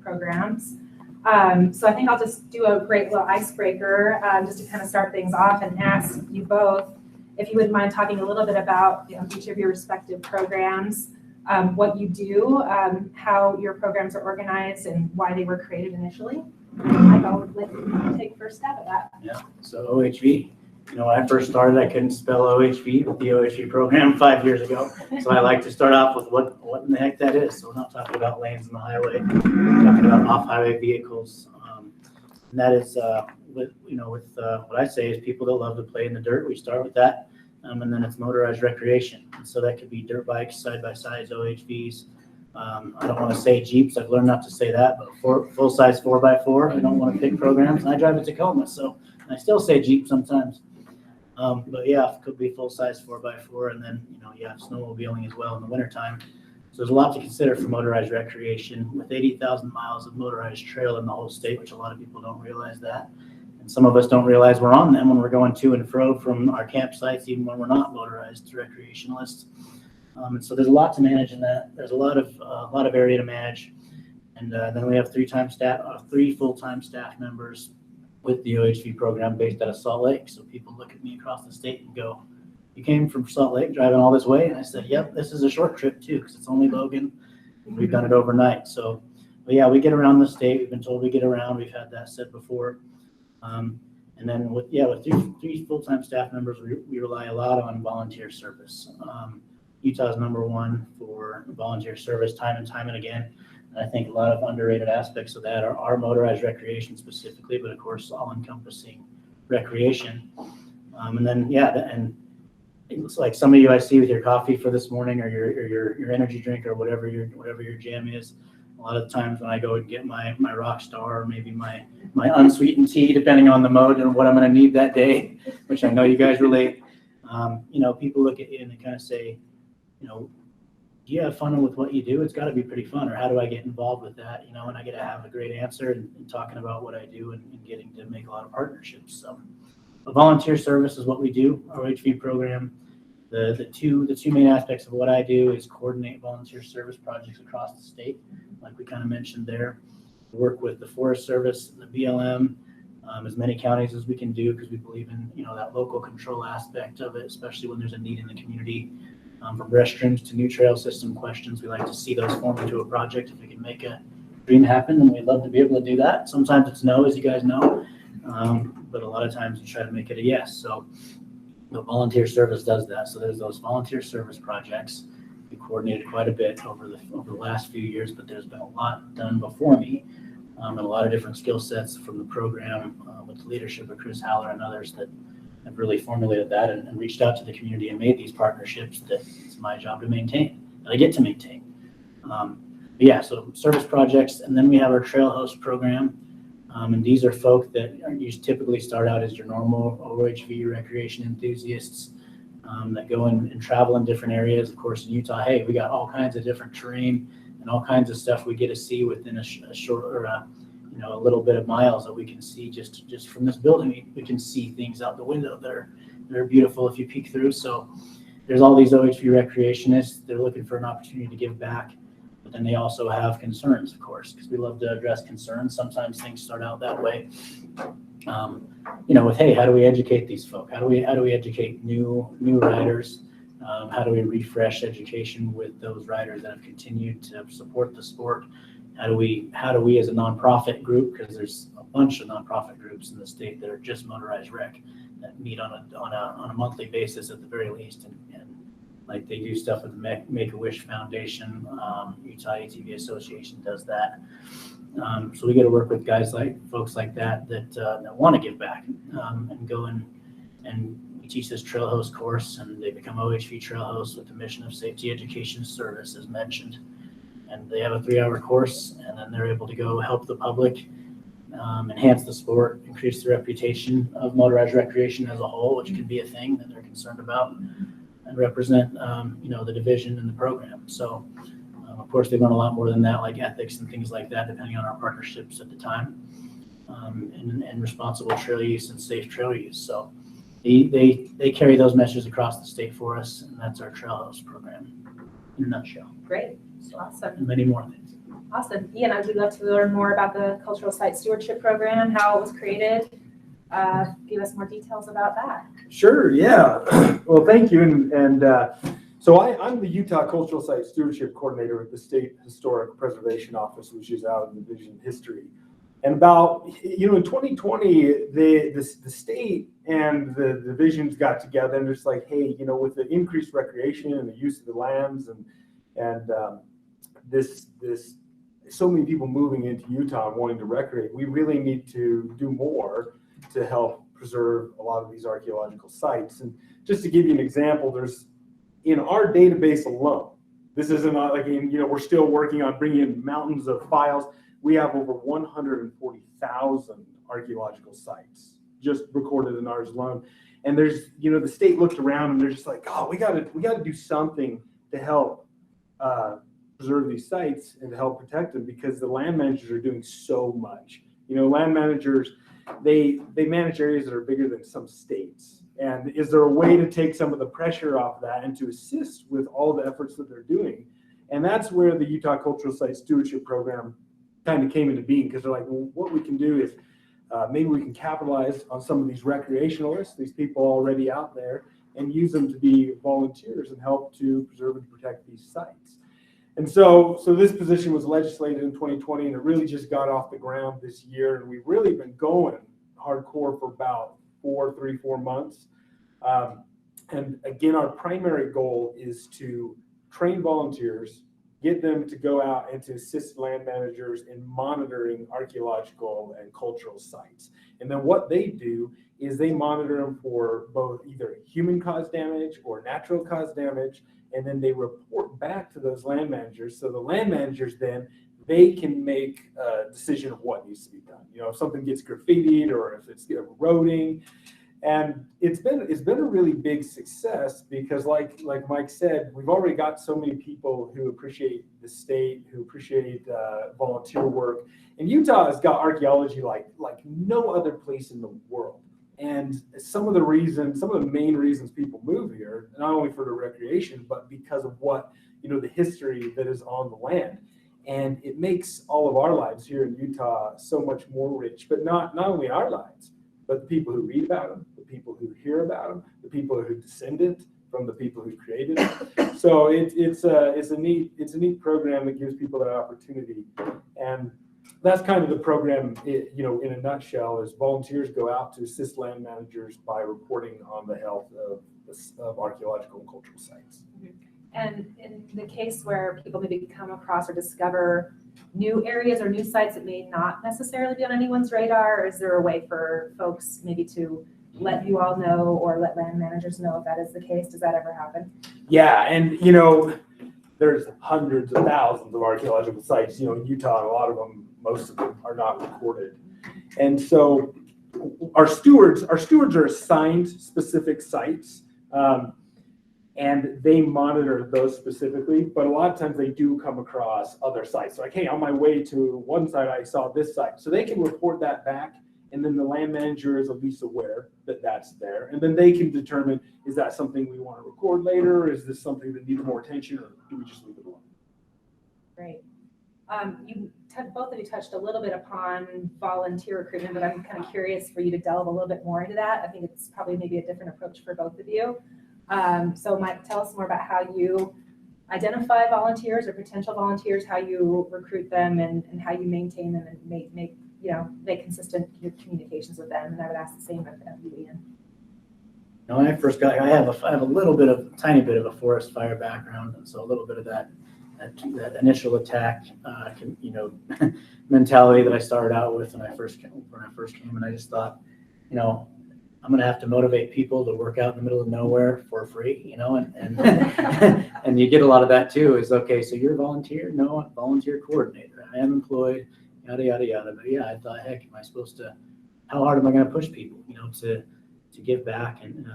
programs. So I think I'll just do a great little icebreaker just to kind of start things off and ask you both if you wouldn't mind talking a little bit about each of your respective programs, what you do, how your programs are organized, and why they were created initially. Mike, I'll let you take first stab at that. Yeah, so OHV. When I first started, I couldn't spell OHV with the OHV program 5 years ago. So I like to start off with what in the heck that is. So we're not talking about lanes on the highway, we're talking about off-highway vehicles. And that is with what I say is people that love to play in the dirt. We start with that. And then it's motorized recreation. And so that could be dirt bikes, side-by-sides, OHVs. I don't want to say Jeeps. I've learned not to say that, but full-size 4x4. I don't want to pick programs. And I drive a Tacoma, so I still say Jeep sometimes. But yeah, it could be full-size 4x4, and then you have snowmobiling as well in the wintertime. So there's a lot to consider for motorized recreation. With 80,000 miles of motorized trail in the whole state, which a lot of people don't realize that. And some of us don't realize we're on them when we're going to and fro from our campsites, even when we're not motorized recreationalists. And so there's a lot to manage in that. There's a lot of area to manage. And then we have three full-time staff members with the OHV program based out of Salt Lake. So people look at me across the state and go, "You came from Salt Lake driving all this way?" And I said, "Yep, this is a short trip too, because it's only Logan. And we've done it overnight." So, but yeah, we get around the state. We've been told we get around. We've had that said before. And then with three full-time staff members, we rely a lot on volunteer service. Utah's #1 for volunteer service time and again. And I think a lot of underrated aspects of that are motorized recreation specifically, but of course all-encompassing recreation. And then and it looks like some of you I see with your coffee for this morning, or your energy drink, or whatever your jam is. A lot of times when I go and get my Rockstar, or maybe my unsweetened tea, depending on the mode and what I'm going to need that day, which I know you guys relate. People look at you and they kind of say, do you have fun with what you do? It's got to be pretty fun. Or how do I get involved with that? And I get to have a great answer and talking about what I do and getting to make a lot of partnerships. So a volunteer service is what we do, our OHV program. The two main aspects of what I do is coordinate volunteer service projects across the state, like we kind of mentioned there. We work with the Forest Service, the BLM, as many counties as we can do, because we believe in that local control aspect of it, especially when there's a need in the community. From restrooms to new trail system questions, we like to see those form into a project. If we can make a dream happen, then we'd love to be able to do that. Sometimes it's no, as you guys know, but a lot of times you try to make it a yes. So the volunteer service does that. So there's those volunteer service projects. We coordinated quite a bit over the last few years, but there's been a lot done before me, and a lot of different skill sets from the program with the leadership of Chris Haller and others that have really formulated that and reached out to the community and made these partnerships that it's my job to maintain, that I get to maintain. So service projects, and then we have our trail host program. And these are folk that typically start out as your normal OHV recreation enthusiasts that go and travel in different areas. Of course, in Utah, hey, we got all kinds of different terrain and all kinds of stuff we get to see within a short or a little bit of miles that we can see just from this building. We can see things out the window that are beautiful if you peek through. So there's all these OHV recreationists. They're looking for an opportunity to give back, but then they also have concerns, of course, because we love to address concerns. Sometimes things start out that way. With, hey, how do we educate these folk? How do we educate new riders? How do we refresh education with those riders that have continued to support the sport? How do we as a nonprofit group, because there's a bunch of nonprofit groups in the state that are just motorized rec that meet on a monthly basis at the very least, and like they do stuff with the Make-A-Wish Foundation. Utah ATV Association does that. So we get to work with folks like that want to give back and go and we teach this trail host course, and they become OHV trail hosts with the mission of safety education service, as mentioned. And they have a 3-hour course, and then they're able to go help the public, enhance the sport, increase the reputation of motorized recreation as a whole, which can be a thing that they're concerned about, and represent, the division and the program. So, of course, they learn a lot more than that, like ethics and things like that, depending on our partnerships at the time, and responsible trail use and safe trail use. So they carry those messages across the state for us, and that's our trail host program in a nutshell. Great. Awesome. And many more things. Awesome. Ian, I would love to learn more about the Cultural Site Stewardship Program, how it was created. Give us more details about that. Sure, yeah. Well, thank you. So I'm the Utah Cultural Site Stewardship Coordinator with the State Historic Preservation Office, which is out in the Division of History. And about, in 2020, the state and the divisions got together and just like, hey, with the increased recreation and the use of the lands and this so many people moving into Utah and wanting to recreate, we really need to do more to help preserve a lot of these archaeological sites. And just to give you an example, there's in our database alone, this isn't like, we're still working on bringing in mountains of files. We have over 140,000 archaeological sites just recorded in ours alone. And there's, the state looked around and they're just like, oh, we got to do something to help preserve these sites and to help protect them, because the land managers are doing so much. Land managers, they manage areas that are bigger than some states. And is there a way to take some of the pressure off that and to assist with all the efforts that they're doing? And that's where the Utah Cultural Site Stewardship Program kind of came into being, because they're like, well, what we can do is maybe we can capitalize on some of these recreationalists, these people already out there, and use them to be volunteers and help to preserve and protect these sites. And so this position was legislated in 2020, and it really just got off the ground this year. And we've really been going hardcore for about 4 months. And again, our primary goal is to train volunteers, get them to go out and to assist land managers in monitoring archaeological and cultural sites. And then what they do is they monitor them for both either human-caused damage or natural-caused damage, and then they report back to those land managers. So the land managers then, they can make a decision of what needs to be done. If something gets graffitied or if it's eroding. And it's been a really big success, because like Mike said, we've already got so many people who appreciate the state, who appreciate volunteer work. And Utah has got archaeology like no other place in the world. And some of the main reasons people move here, not only for the recreation, but because of what, the history that is on the land. And it makes all of our lives here in Utah so much more rich, but not only our lives, but the people who read about them, the people who hear about them, the people who descended from the people who created it. So it's a neat program that gives people that opportunity. And that's kind of the program, in a nutshell, is volunteers go out to assist land managers by reporting on the health of archaeological and cultural sites. And in the case where people maybe come across or discover new areas or new sites that may not necessarily be on anyone's radar, is there a way for folks maybe to let you all know or let land managers know if that is the case? Does that ever happen? Yeah, and there's hundreds of thousands of archaeological sites, in Utah, and a lot of them, most of them are not recorded. And so our stewards are assigned specific sites, and they monitor those specifically, but a lot of times they do come across other sites. So like, hey, on my way to one site, I saw this site. So they can report that back, and then the land manager is at least aware that that's there. And then they can determine, is that something we want to record later? Or is this something that needs more attention, or do we just leave it alone? Great. Both of you touched a little bit upon volunteer recruitment, but I'm kind of curious for you to delve a little bit more into that. I think it's probably maybe a different approach for both of you. So Mike, tell us more about how you identify volunteers or potential volunteers, how you recruit them, and how you maintain them and make consistent communications with them. And I would ask the same of you, Ian. When I first got here, I have a tiny bit of a forest fire background, and so a little bit of that initial attack, mentality that I started out with when I first came, and I just thought, I'm going to have to motivate people to work out in the middle of nowhere for free, and and you get a lot of that too. Is okay, so you're a volunteer? No, I'm a volunteer coordinator. I am employed, yada yada yada. But yeah, I thought, heck, how hard am I going to push people, to give back and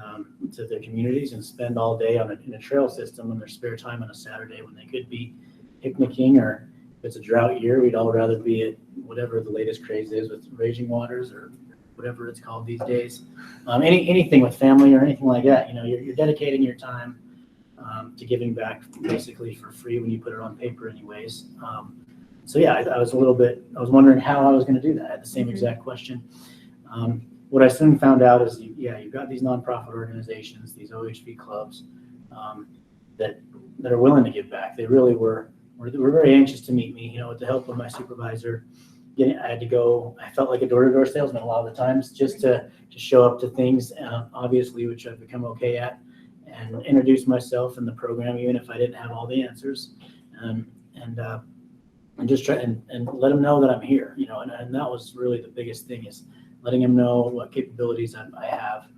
to their communities and spend all day in a trail system in their spare time on a Saturday when they could be picnicking, or if it's a drought year, we'd all rather be at whatever the latest craze is with raging waters or whatever it's called these days. Anything with family or anything like that, you're dedicating your time to giving back basically for free when you put it on paper anyways. So yeah, I was I was wondering how I was going to do that. I had the same exact question. What I soon found out is, you've got these nonprofit organizations, these OHV clubs, that are willing to give back. They really were very anxious to meet me, with the help of my supervisor. I had to go, I felt like a door-to-door salesman a lot of the times, just to show up to things, obviously, which I've become okay at, and introduce myself in the program, even if I didn't have all the answers, and just try and let them know that I'm here, and that was really the biggest thing, is letting them know what capabilities I have,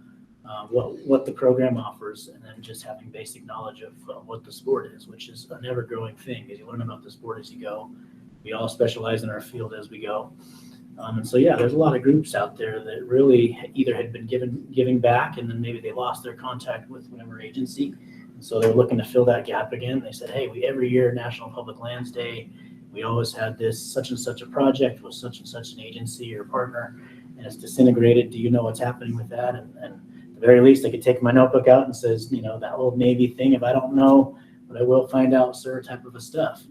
what the program offers, and then just having basic knowledge of what the sport is, which is an ever-growing thing, because you learn about the sport as you go. We all specialize in our field as we go. And so, there's a lot of groups out there that really either had been giving back, and then maybe they lost their contact with whatever agency. And so they're looking to fill that gap again. They said, hey, every year, National Public Lands Day, we always had this such and such a project with such and such an agency or partner, and it's disintegrated. Do you know what's happening with that? And at the very least, I could take my notebook out and says, that old Navy thing, if I don't know, but I will find out, sir, type of a stuff.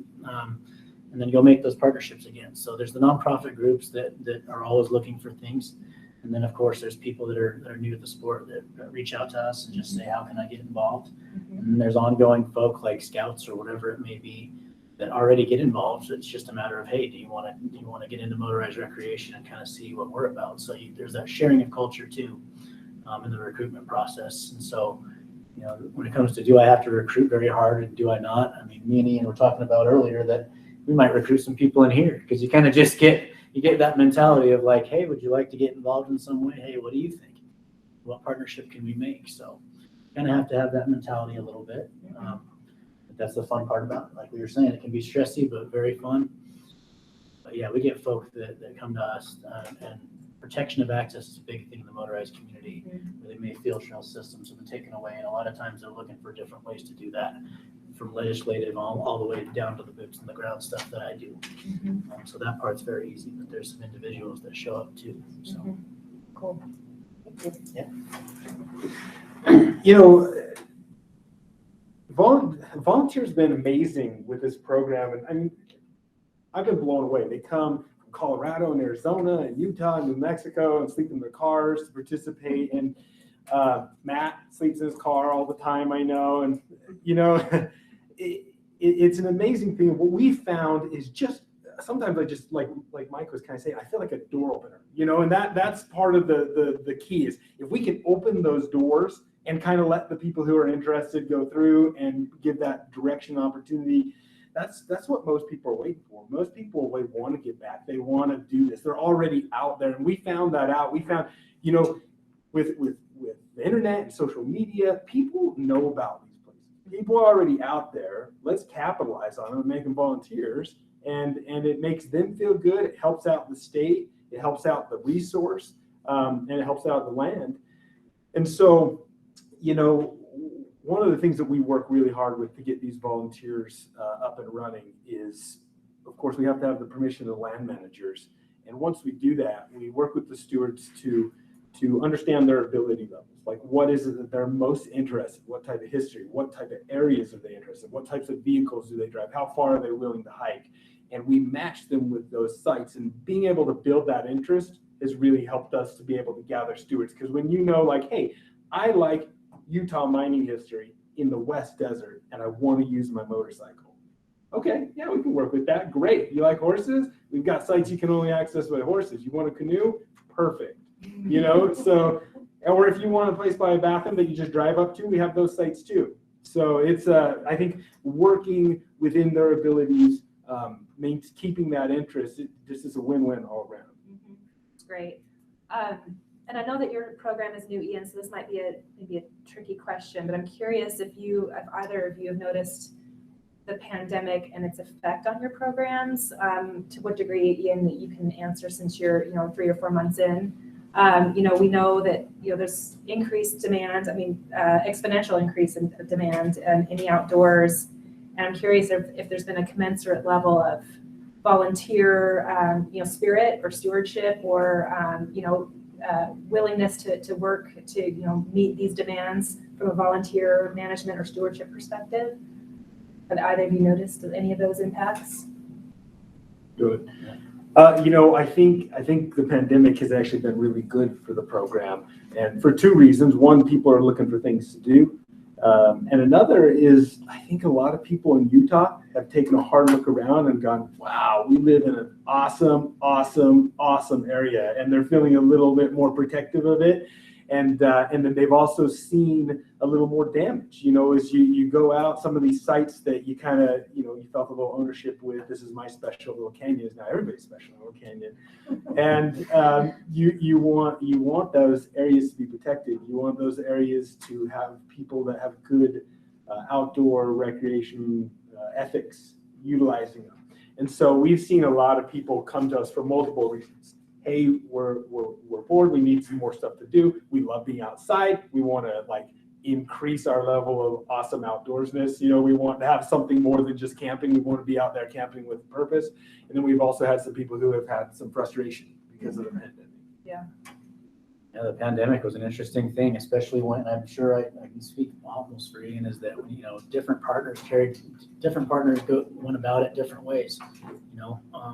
And then go make those partnerships again. So there's the nonprofit groups that are always looking for things. And then, of course, there's people that are new to the sport that reach out to us and just say, how can I get involved? And then there's ongoing folk like scouts or whatever it may be that already get involved. It's just a matter of, hey, do you want to get into motorized recreation and kind of see what we're about? So there's that sharing of culture too, in the recruitment process. And so, when it comes to, do I have to recruit very hard and do I not? I mean, me and Ian were talking about earlier that we might recruit some people in here, because you kind of just get that mentality of like, hey, would you like to get involved in some way? Hey, what do you think? What partnership can we make? So kind of have to have that mentality a little bit. That's the fun part about it. Like we were saying, it can be stressy, but very fun. But we get folk that come to us, and protection of access is a big thing in the motorized community, where they may feel trail systems have been taken away. And a lot of times they're looking for different ways to do that, from legislative all the way down to the boots on the ground stuff that I do. So that part's very easy, but there's some individuals that show up too. So Cool. Volunteers been amazing with this program, and I mean, I've been blown away. They come from Colorado and Arizona and Utah and New Mexico and sleep in their cars to participate. And Matt sleeps in his car all the time, I know. And it's an amazing thing. What we found is just sometimes I just like Mike was kind of saying, I feel like a door opener, and that's part of the key is if we can open those doors and kind of let the people who are interested go through and give that direction opportunity. That's what most people are waiting for. Most people want to get back. They want to do this. They're already out there. And we found that out. We found, with the internet and social media, people know about these places. People are already out there. Let's capitalize on them and make them volunteers. And it makes them feel good. It helps out the state. It helps out the resource. And it helps out the land. And so, one of the things that we work really hard with to get these volunteers up and running is, of course, we have to have the permission of the land managers. And once we do that, we work with the stewards to understand their ability levels. Like, what is it that they're most interested in? What type of history? What type of areas are they interested in? What types of vehicles do they drive? How far are they willing to hike? And we match them with those sites. And being able to build that interest has really helped us to be able to gather stewards. Because when like, hey, I like Utah mining history in the West Desert, and I want to use my motorcycle. Okay, we can work with that. Great. You like horses? We've got sites you can only access with horses. You want a canoe? Perfect. So, or if you want a place by a bathroom that you just drive up to, we have those sites too. So it's, I think, working within their abilities, keeping that interest, this is a win-win all around. It's great. And I know that your program is new, Ian, so this might be maybe a tricky question, but I'm curious if either of you have noticed the pandemic and its effect on your programs. To what degree, Ian, that you can answer since you're 3 or 4 months in. We know that there's increased demand. Exponential increase in demand in the outdoors. And I'm curious if there's been a commensurate level of volunteer, spirit or stewardship or willingness to work to meet these demands from a volunteer management or stewardship perspective. Have either of you noticed any of those impacts? Good. I think the pandemic has actually been really good for the program, and for two reasons. One, people are looking for things to do, and another is I think a lot of people in Utah have taken a hard look around and gone, "Wow, we live in an awesome, awesome, awesome area," and they're feeling a little bit more protective of it. And then they've also seen a little more damage, as you go out, some of these sites that you kind of, you felt a little ownership with. This is my special little canyon. Is now everybody's special little canyon. And you want those areas to be protected. You want those areas to have people that have good outdoor recreation ethics utilizing them. And so we've seen a lot of people come to us for multiple reasons. Hey, we're bored. We need some more stuff to do. We love being outside. We want to increase our level of awesome outdoorsness. We want to have something more than just camping. We want to be out there camping with purpose. And then we've also had some people who have had some frustration because of the pandemic. Yeah. Yeah, the pandemic was an interesting thing, especially when I'm sure I can speak almost for Ian, is that different partners went about it different ways.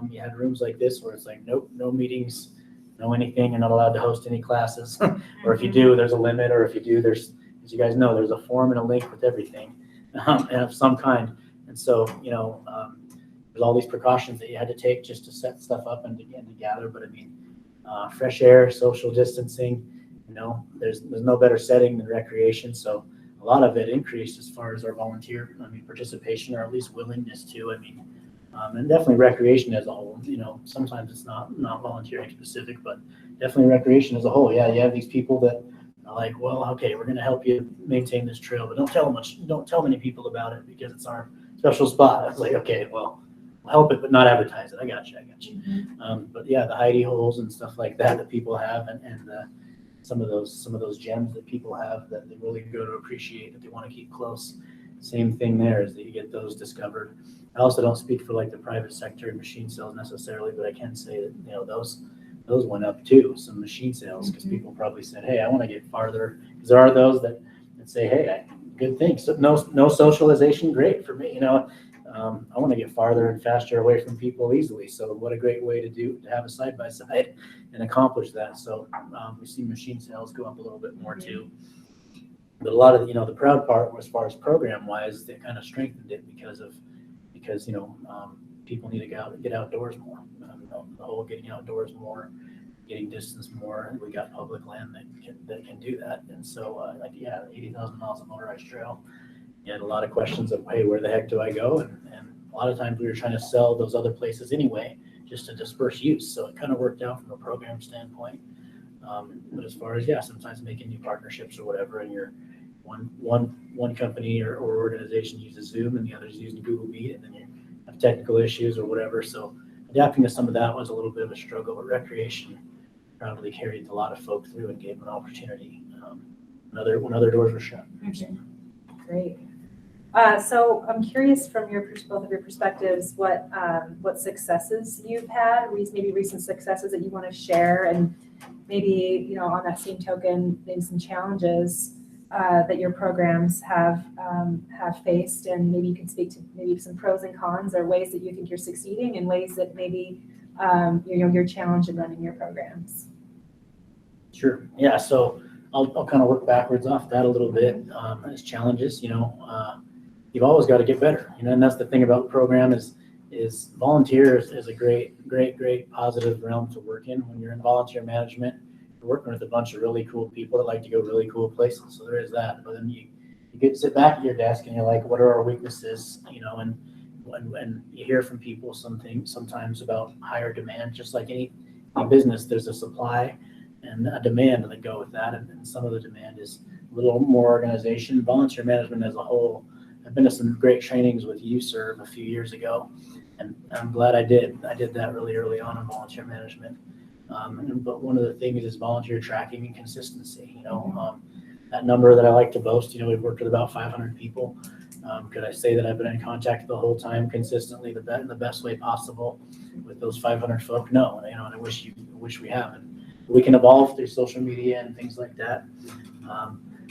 You had rooms like this where it's like, nope, no meetings, no anything. You're not allowed to host any classes, or if you do, there's a limit, or if you do, there's, as you guys know, there's a form and a link with everything, and of some kind. And so, there's all these precautions that you had to take just to set stuff up and to gather. But I mean, fresh air, social distancing, there's no better setting than recreation. So a lot of it increased as far as our volunteer, participation, or at least willingness to, and definitely recreation as a whole. Sometimes it's not volunteering specific, but definitely recreation as a whole. Yeah, you have these people that are like, well, okay, we're going to help you maintain this trail, but don't tell many people about it because it's our special spot. It's like, okay, well, we'll help it, but not advertise it. I got you. But yeah, the hidey holes and stuff like that people have, and some of those gems that people have that they really go to appreciate, that they want to keep close. Same thing there, is that you get those discovered. I also don't speak for the private sector and machine sales necessarily, but I can say that those went up too, some machine sales, because people probably said, hey, I want to get farther, because there are those that say, hey, good thing. So no socialization, great for me. I want to get farther and faster away from people easily. So what a great way to have a side by side and accomplish that. So we see machine sales go up a little bit more too. But a lot of the proud part, as far as program wise, they kind of strengthened it because people need to get outdoors more. The whole getting outdoors more, getting distance more, and we got public land that can do that. And so 80,000 miles of motorized trail. You had a lot of questions of, hey, where the heck do I go? And a lot of times we were trying to sell those other places anyway, just to disperse use. So it kind of worked out from a program standpoint. But as far as, sometimes making new partnerships or whatever, and you're one company or organization uses Zoom and the other's using Google Meet, and then you have technical issues or whatever. So adapting to some of that was a little bit of a struggle, but recreation probably carried a lot of folk through and gave them an opportunity when other doors were shut. Great. So I'm curious from both of your perspectives, what successes you've had, maybe recent successes that you want to share, and maybe, on that same token, maybe some challenges that your programs have faced, and maybe you can speak to maybe some pros and cons, or ways that you think you're succeeding and ways that maybe you're challenged in running your programs. Sure. Yeah. So I'll kind of work backwards off that a little bit. As challenges, you've always got to get better, and that's the thing about the program is volunteers is a great positive realm to work in. When you're in volunteer management, you're working with a bunch of really cool people that like to go really cool places. So there is that. But then you get to sit back at your desk and you're like, what are our weaknesses? And when you hear from people sometimes about higher demand, just like any business, there's a supply and a demand that go with that. And some of the demand is a little more organization. Volunteer management as a whole, I've been to some great trainings with USERV a few years ago, and I'm glad I did. I did that really early on in volunteer management. But one of the things is volunteer tracking and consistency. That number that I like to boast, we've worked with about 500 people. Could I say that I've been in contact the whole time consistently, in the best way possible with those 500 folk? No, and I wish we haven't. We can evolve through social media and things like that.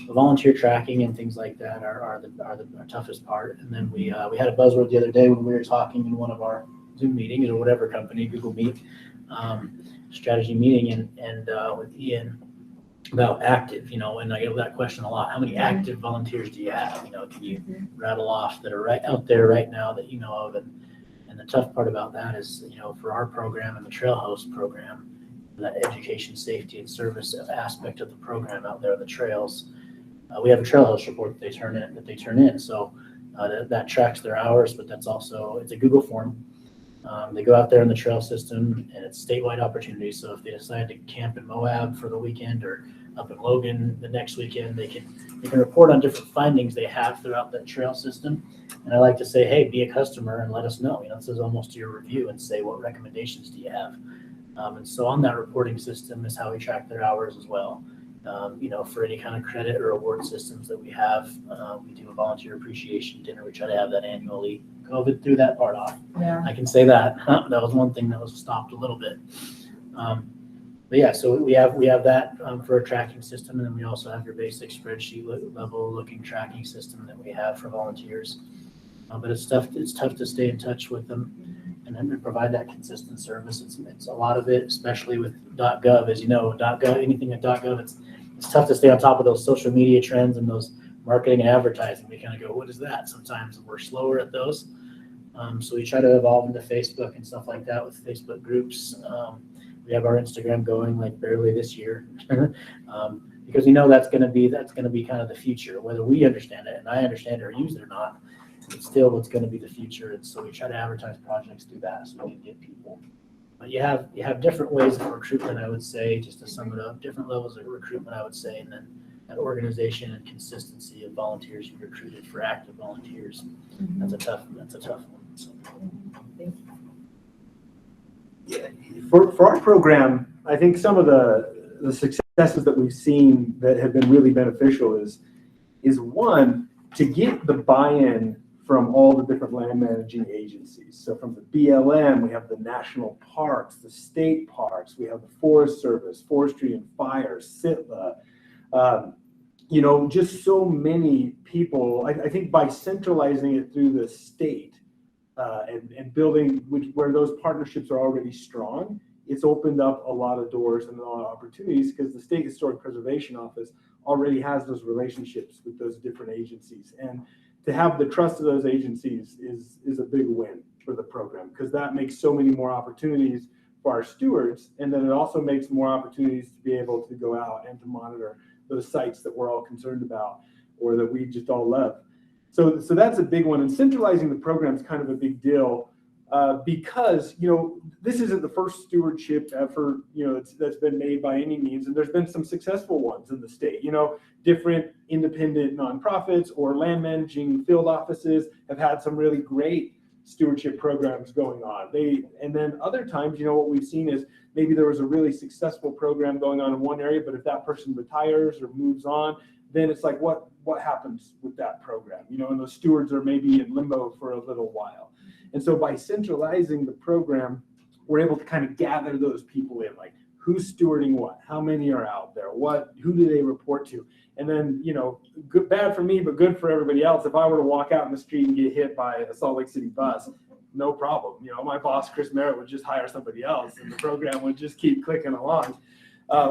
The volunteer tracking and things like that are the toughest part. And then we had a buzzword the other day when we were talking in one of our Zoom meeting or whatever company, Google Meet, strategy meeting, and with Ian about active, and I get that question a lot. How many active volunteers do you have? Can you rattle off that are right out there right now that you know of? And the tough part about that is, for our program and the Trail Host program, that education, safety, and service aspect of the program out there on the trails, we have a Trail Host report that they turn in. So that tracks their hours, but that's also, it's a Google form. They go out there in the trail system, and it's statewide opportunities. So if they decide to camp in Moab for the weekend or up in Logan the next weekend, they can report on different findings they have throughout that trail system. And I like to say, hey, be a customer and let us know. This is almost your review, and say, what recommendations do you have? And so on that reporting system is how we track their hours as well. For any kind of credit or award systems that we have, we do a volunteer appreciation dinner. We try to have that annually. COVID threw that part off. Yeah. I can say that. That was one thing that was stopped a little bit. But yeah, so we have that for a tracking system, and then we also have your basic spreadsheet level looking tracking system that we have for volunteers. But it's tough to stay in touch with them and then provide that consistent service. It's a lot of it, especially with .gov, as you know, .gov, anything at .gov, it's tough to stay on top of those social media trends and those marketing and advertising. We kind of go, what is that? Sometimes we're slower at those. So we try to evolve into Facebook and stuff like that with Facebook groups. We have our Instagram going like barely this year because that's going to be kind of the future, whether we understand it and I understand it or use it or not. It's still what's going to be the future, and so we try to advertise projects through that so we can get people. But you have different ways of recruitment, I would say, just to sum it up. Different levels of recruitment, I would say, and then that organization and consistency of volunteers you recruited for active volunteers. That's a tough one. So. Yeah, for our program, I think some of the successes that we've seen that have been really beneficial is one, to get the buy-in from all the different land managing agencies. So from the BLM, we have the national parks, the state parks, we have the Forest Service, Forestry and Fire, SITLA, just so many people. I think by centralizing it through the state and building where those partnerships are already strong, it's opened up a lot of doors and a lot of opportunities because the State Historic Preservation Office already has those relationships with those different agencies. And to have the trust of those agencies is a big win for the program because that makes so many more opportunities for our stewards. And then it also makes more opportunities to be able to go out and to monitor those sites that we're all concerned about or that we just all love. So that's a big one. And centralizing the program is kind of a big deal because, this isn't the first stewardship effort, that's been made by any means. And there's been some successful ones in the state, different independent nonprofits or land managing field offices have had some really great stewardship programs going on. And then other times, what we've seen is maybe there was a really successful program going on in one area, but if that person retires or moves on, then it's like, what happens with that program? And those stewards are maybe in limbo for a little while. And so by centralizing the program, we're able to kind of gather those people in, like who's stewarding what, how many are out there, who do they report to? And then, bad for me, but good for everybody else. If I were to walk out in the street and get hit by a Salt Lake City bus, no problem. My boss, Chris Merritt, would just hire somebody else and the program would just keep clicking along.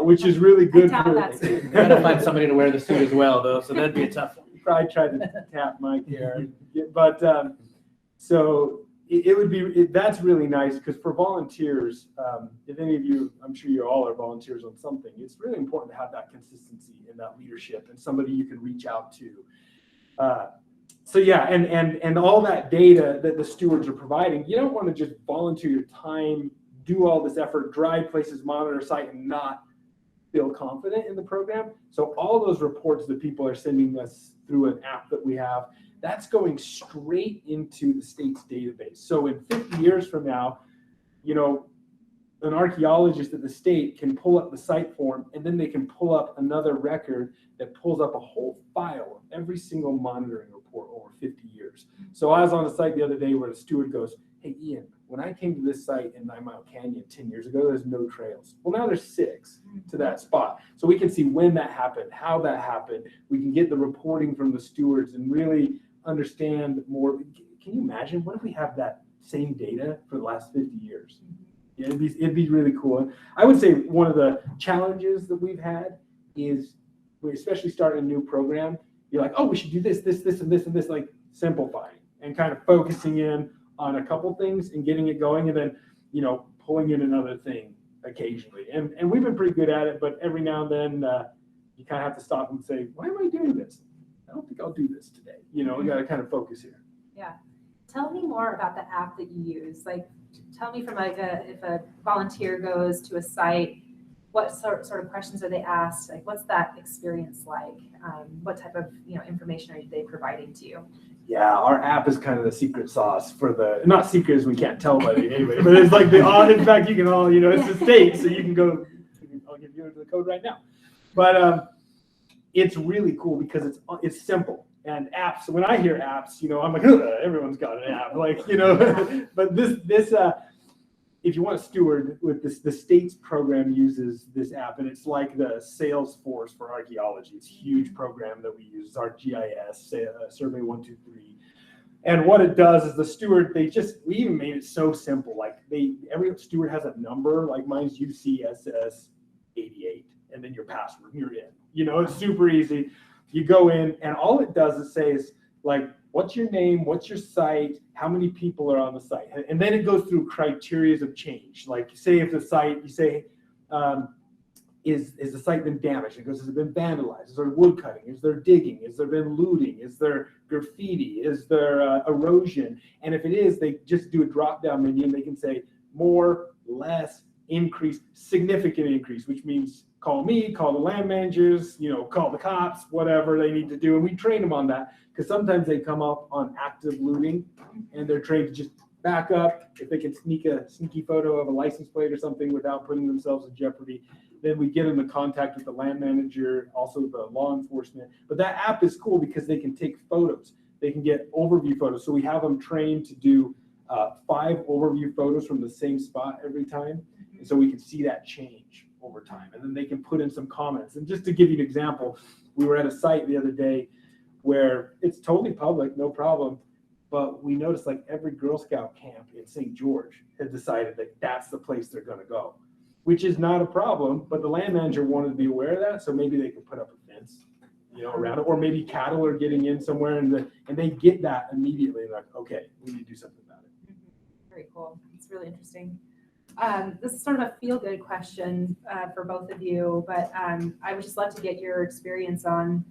Which is really good. You gotta find somebody to wear the suit as well, though, so that'd be a tough one. Probably try to tap Mike here, but so it would be that's really nice because for volunteers, if any of you, I'm sure you all are volunteers on something, it's really important to have that consistency and that leadership and somebody you can reach out to. So yeah, and all that data that the stewards are providing, you don't want to just volunteer your time, do all this effort, drive places, monitor site, and not feel confident in the program. So all those reports that people are sending us through an app that we have, that's going straight into the state's database. So in 50 years from now, an archaeologist at the state can pull up the site form and then they can pull up another record that pulls up a whole file of every single monitoring report over 50 years. So I was on a site the other day where the steward goes, "Hey, Ian, when I came to this site in 9 Mile Canyon 10 years ago, there's no trails. Well, now there's 6 to that spot." So we can see when that happened, how that happened. We can get the reporting from the stewards and really understand more. Can you imagine? What if we have that same data for the last 50 years. Yeah, it'd be really cool. And I would say one of the challenges that we've had is, we especially start a new program, you're like, oh, we should do this, and this, like simplifying and kind of focusing in on a couple things and getting it going, and then, pulling in another thing occasionally. And we've been pretty good at it, but every now and then you kind of have to stop and say, why am I doing this? I don't think I'll do this today. We got to kind of focus here. Yeah. Tell me more about the app that you use. Like, tell me from if a volunteer goes to a site, what sort of questions are they asked? Like, what's that experience like? What type of information are they providing to you? Yeah, our app is kind of the secret sauce for not secret as we can't tell by anybody, but it's like in fact, you can all, it's the state, so you can go, I'll give you the code right now. But it's really cool because it's simple. And apps, when I hear apps, I'm like, everyone's got an app, but this if you want to steward with this, the state's program uses this app, and it's like the Salesforce for archaeology. It's a huge program that we use. It's our GIS, Survey 123. And what it does is the steward, we even made it so simple. Like every steward has a number, like mine's UCSS 88, and then your password, and you're in. It's super easy. You go in, and all it does is say is like, what's your name? What's your site? How many people are on the site? And then it goes through criteria of change. Like, say if the site, you say, is the site been damaged? It goes, has it been vandalized? Is there wood cutting? Is there digging? Has there been looting? Is there graffiti? Is there erosion? And if it is, they just do a drop-down menu, and they can say more, less, increase, significant increase, which means call me, call the land managers, call the cops, whatever they need to do. And we train them on that, because sometimes they come up on active looting and they're trained to just back up. If they can sneak a sneaky photo of a license plate or something without putting themselves in jeopardy, then we get them in contact with the land manager, also the law enforcement. But that app is cool because they can take photos. They can get overview photos. So we have them trained to do 5 overview photos from the same spot every time. And so we can see that change over time. And then they can put in some comments. And just to give you an example, we were at a site the other day where it's totally public, no problem. But we noticed like every Girl Scout camp in St. George had decided that that's the place they're going to go, which is not a problem. But the land manager wanted to be aware of that. So maybe they could put up a fence, around it, or maybe cattle are getting in somewhere, and they get that immediately. Like, okay, we need to do something about it. Very cool. It's really interesting. This is sort of a feel-good question for both of you, but I would just love to get your experience on,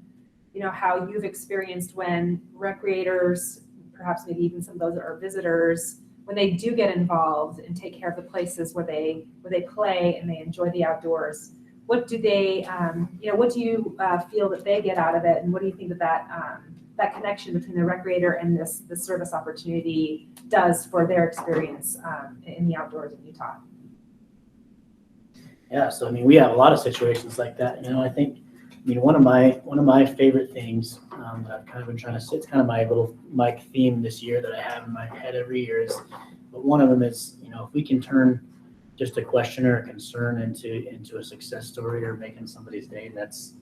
how you've experienced when recreators, perhaps maybe even some of those that are visitors, when they do get involved and take care of the places where they play and they enjoy the outdoors. What do they, what do you feel that they get out of it, and what do you think that connection between the recreator and this service opportunity does for their experience in the outdoors in Utah? Yeah, so we have a lot of situations like that. I think, one of my favorite things that I've kind of been trying to say, it's kind of my little theme this year that I have in my head every year is, but one of them is, if we can turn just a question or a concern into a success story or making somebody's day, that's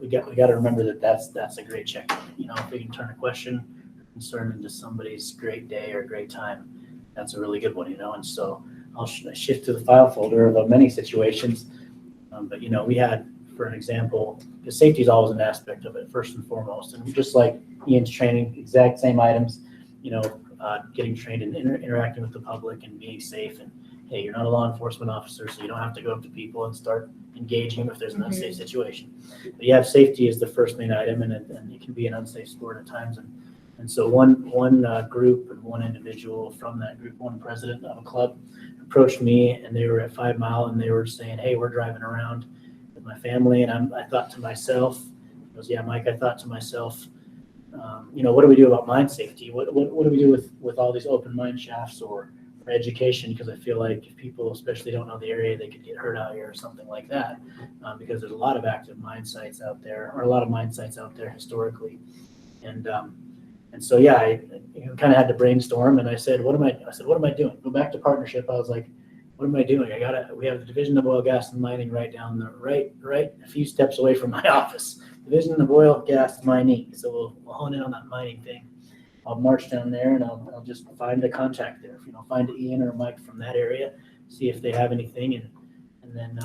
we got to remember that's a great check. If we can turn a question or concern into somebody's great day or great time, that's a really good one. And so I'll shift to the file folder of many situations. But we had, for an example, because safety is always an aspect of it first and foremost, and just like Ian's training, exact same items. Getting trained and interacting with the public and being safe. And hey, you're not a law enforcement officer, so you don't have to go up to people and start engaging if there's an unsafe situation. But you have safety as the first main item, and it can be an unsafe sport at times. And so one group and one individual from that group, one president of a club, approached me, and they were at 5 Mile, and they were saying, hey, we're driving around with my family, and I thought to myself, he goes, yeah, Mike, I thought to myself, what do we do about mine safety? What do we do with all these open mine shafts or education? Because I feel like if people especially don't know the area, they could get hurt out here or something like that, because there's a lot of active mine sites out there, or a lot of mine sites out there historically. And so, yeah, I kind of had to brainstorm, and I said, what am I doing? Go back to partnership. I was like, what am I doing? We have the Division of Oil, Gas, and Mining right down the right a few steps away from my office. Division of Oil, Gas, Mining. So we'll hone in on that mining thing. I'll march down there and I'll just find a contact there, find Ian or Mike from that area, see if they have anything, and then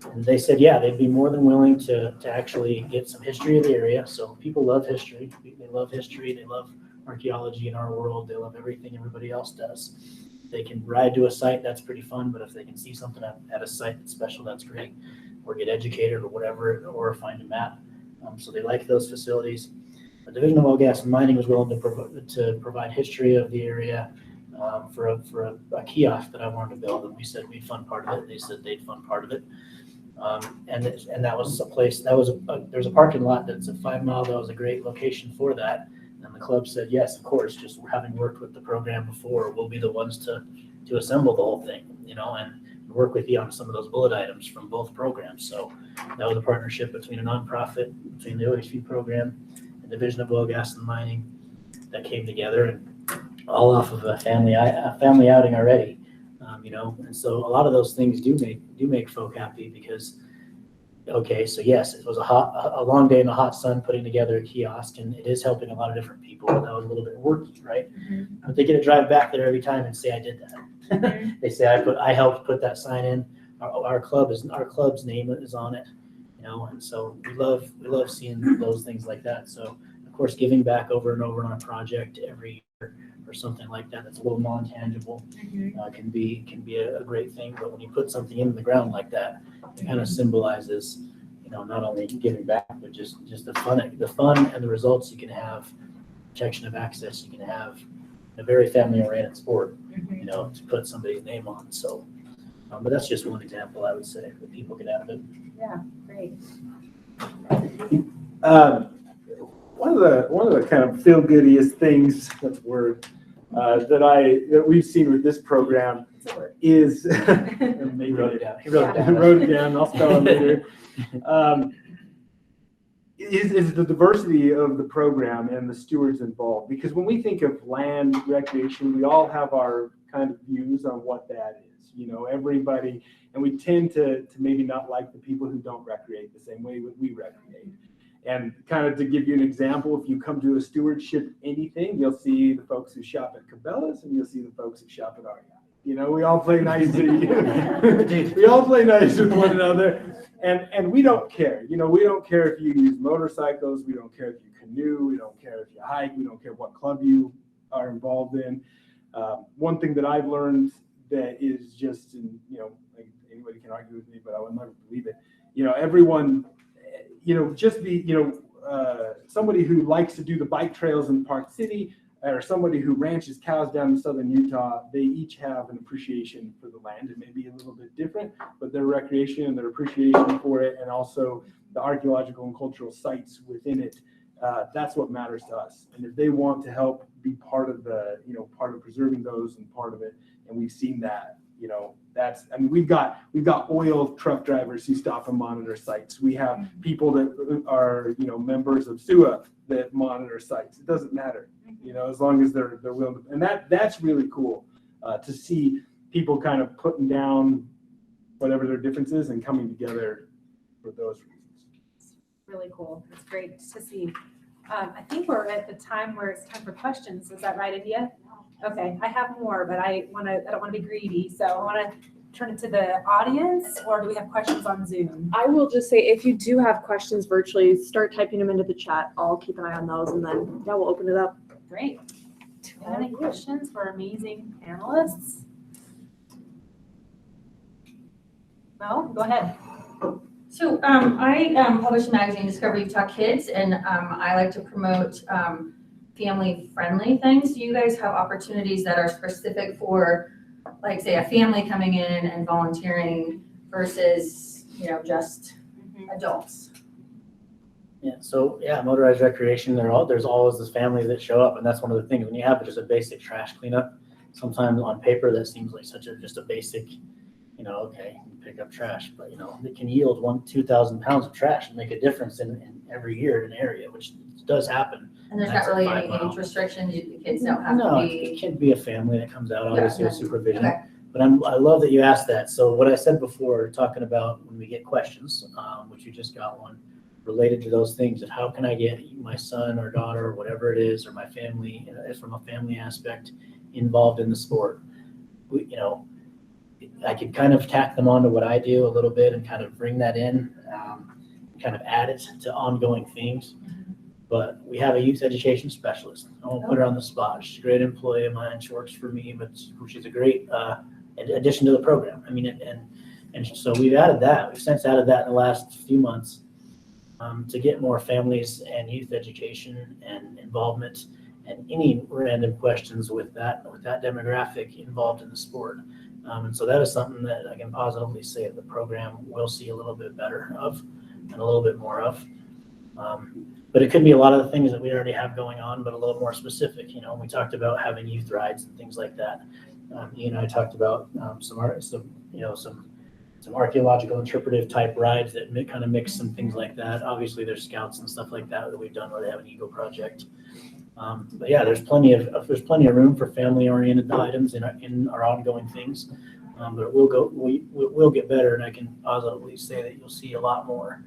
and they said, yeah, they'd be more than willing to actually get some history of the area. So people love history. They love history. They love archaeology in our world. They love everything everybody else does. They can ride to a site, that's pretty fun, but if they can see something at a site that's special, that's great, or get educated or whatever, or find a map. So they like those facilities. The Division of Oil, Gas, and Mining was willing to provide history of the area for a kiosk that I wanted to build, and we said we'd fund part of it. They said they'd fund part of it. And that was a place, there's a parking lot that's a 5 mile, that was a great location for that. And the club said, yes, of course, just having worked with the program before, we'll be the ones to assemble the whole thing, and work with you on some of those bullet items from both programs. So that was a partnership between a nonprofit, between the OHV program and Division of Oil, Gas, and Mining that came together, and all off of a family outing already. And so a lot of those things do make folk happy because, okay, so yes, it was a long day in the hot sun putting together a kiosk, and it is helping a lot of different people. But that was a little bit worky, right? Mm-hmm. But they get to drive back there every time and say I did that. Mm-hmm. They say I helped put that sign in. Our club's name is on it, and so we love seeing those things like that. So of course, giving back over and over on a project every year or something like that that's a little non-tangible can be a great thing. But when you put something in the ground like that, it kind of symbolizes, not only giving back, but just the fun and the results you can have, protection of access you can have, a very family-oriented sport, to put somebody's name on. So, but that's just one example, I would say, that people get out of it. Yeah, great. One of the kind of feel-goodiest things, that's a word, that we've seen with this program is He wrote it down. He wrote it I down. wrote it down. I'll spell it later. Is the diversity of the program and the stewards involved. Because when we think of land recreation, we all have our kind of views on what that is. Everybody, and we tend to maybe not like the people who don't recreate the same way that we recreate. And kind of to give you an example, if you come to a stewardship anything, you'll see the folks who shop at Cabela's and you'll see the folks who shop at Archaeologists. We all play nice. We all play nice with one another, and we don't care. We don't care if you use motorcycles. We don't care if you canoe. We don't care if you hike. We don't care what club you are involved in. One thing that I've learned that is just, like anybody can argue with me, but I would never believe it. Everyone, just be, somebody who likes to do the bike trails in Park City, or somebody who ranches cows down in southern Utah, they each have an appreciation for the land. It may be a little bit different, but their recreation and their appreciation for it, and also the archaeological and cultural sites within it, that's what matters to us. And if they want to help be part of part of preserving those and part of it, and we've seen that, we've got oil truck drivers who stop and monitor sites. We have people that are, members of SUA that monitor sites. It doesn't matter, as long as they're willing to, and that's really cool to see people kind of putting down whatever their differences and coming together for those reasons. It's really cool. It's great to see. I think we're at the time where it's time for questions. Is that right, Adia? Okay, I have more, but I don't want to be greedy, so I want to turn it to the audience, or do we have questions on Zoom? I will just say, if you do have questions virtually, start typing them into the chat. I'll keep an eye on those, and then we'll open it up. Great. Do you have any questions for amazing panelists? No, go ahead. So I publish a magazine, Discovery Utah Kids, and I like to promote family-friendly things. Do you guys have opportunities that are specific for, like, say, a family coming in and volunteering versus, just adults? Yeah. So motorized recreation. There's always this family that show up, and that's one of the things when you have just a basic trash cleanup. Sometimes on paper that seems like just a basic, okay, pick up trash, but it can yield 2,000 pounds of trash and make a difference in every year in an area, which does happen. And there's not really any age restrictions. The kids don't have No, to be. it can be a family that comes out, obviously with supervision. Okay. But I love that you asked that. So what I said before, talking about when we get questions, which you just got one, related to those things, and how can I get my son or daughter or whatever it is, or my family, from a family aspect, involved in the sport. I could kind of tack them onto what I do a little bit and kind of bring that in, kind of add it to ongoing themes. But we have a youth education specialist. I won't put her on the spot. She's a great employee of mine. She works for me, but she's a great addition to the program. I mean, and so we've added that. We've since added that in the last few months to get more families and youth education and involvement and any random questions with that demographic involved in the sport. And so that is something that I can positively say that the program will see a little bit better of and a little bit more of. But it could be a lot of the things that we already have going on, but a little more specific. We talked about having youth rides and things like that. Ian and I talked about some archaeological interpretive type rides that kind of mix some things like that. Obviously, there's scouts and stuff like that we've done where they have an Eagle project. But yeah, there's plenty of room for family-oriented items in our ongoing things. But we'll get better, and I can positively say that you'll see a lot more